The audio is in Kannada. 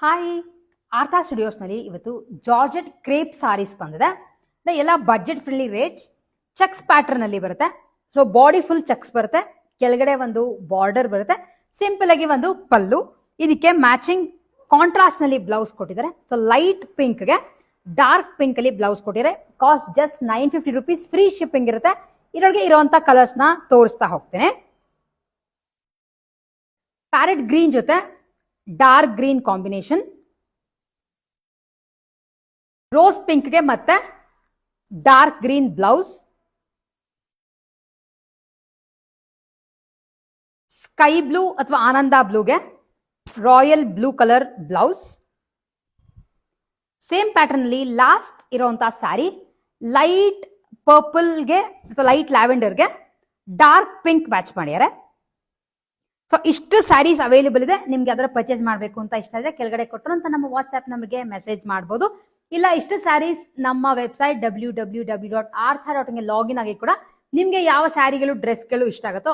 ಹಾಯ್, ಆರ್ಥಾ ಸ್ಟುಡಿಯೋಸ್ನಲ್ಲಿ ಇವತ್ತು ಜಾರ್ಜೆಟ್ ಕ್ರೇಪ್ ಸಾರೀಸ್ ಬಂದಿದೆ. ಎಲ್ಲ budget friendly rates, cheques pattern ಅಲ್ಲಿ ಬರುತ್ತೆ. ಸೊ ಬಾಡಿ ಫುಲ್ ಚೆಕ್ಸ್ ಬರುತ್ತೆ, ಕೆಳಗಡೆ ಒಂದು ಬಾರ್ಡರ್ ಬರುತ್ತೆ, ಸಿಂಪಲ್ ಆಗಿ ಒಂದು ಪಲ್ಲು, ಇದಕ್ಕೆ ಮ್ಯಾಚಿಂಗ್ ಕಾಂಟ್ರಾಸ್ಟ್ ನಲ್ಲಿ ಬ್ಲೌಸ್ ಕೊಟ್ಟಿದ್ದಾರೆ. ಸೊ ಲೈಟ್ ಪಿಂಕ್ ಗೆ ಡಾರ್ಕ್ ಪಿಂಕ್ ಅಲ್ಲಿ ಬ್ಲೌಸ್ ಕೊಟ್ಟಿದ್ದಾರೆ. Cost just 950 rupees, free shipping ಇರುತ್ತೆ. ಇದರೊಳಗೆ ಇರುವಂತ ಕಲರ್ಸ್ ನ ತೋರಿಸ್ತಾ ಹೋಗ್ತೇನೆ. ಪ್ಯಾರೆಟ್ ಗ್ರೀನ್ ಜೊತೆ dark green combination, rose pink ಗೆ ಮತ್ತೆ dark green blouse, sky blue ಅಥವಾ ಆನಂದ ಬ್ಲೂಗೆ royal blue colour blouse. Same pattern ಅಲ್ಲಿ ಲಾಸ್ಟ್ ಇರುವಂತಹ ಸ್ಯಾರಿ ಲೈಟ್ ಪರ್ಪಲ್ಗೆ ಅಥವಾ ಲೈಟ್ ಲ್ಯಾವೆಂಡರ್ಗೆ ಡಾರ್ಕ್ ಪಿಂಕ್ ಮ್ಯಾಚ್ ಮಾಡಿದ್ದಾರೆ. ಸೊ ಇಷ್ಟು ಸ್ಯಾರೀಸ್ ಅವೈಲೇಬಲ್ ಇದೆ. ನಿಮ್ಗೆ ಅದರ ಪರ್ಚೇಸ್ ಮಾಡಬೇಕು ಅಂತ ಇಷ್ಟ ಇದೆ, ಕೆಳಗಡೆ ಕೊಟ್ಟರು ಅಂತ ನಮ್ಮ ವಾಟ್ಸ್ಆಪ್ ನಮಗೆ ಮೆಸೇಜ್ ಮಾಡಬಹುದು. ಇಲ್ಲ ಇಷ್ಟು ಸ್ಯಾರೀಸ್ ನಮ್ಮ ವೆಬ್ಸೈಟ್ www.artha.in ಲಾಗಿನ್ ಆಗಿ ಕೂಡ ನಿಮ್ಗೆ ಯಾವ ಸ್ಯಾರಿಗಳು ಡ್ರೆಸ್ಗಳು ಇಷ್ಟ ಆಗುತ್ತೋ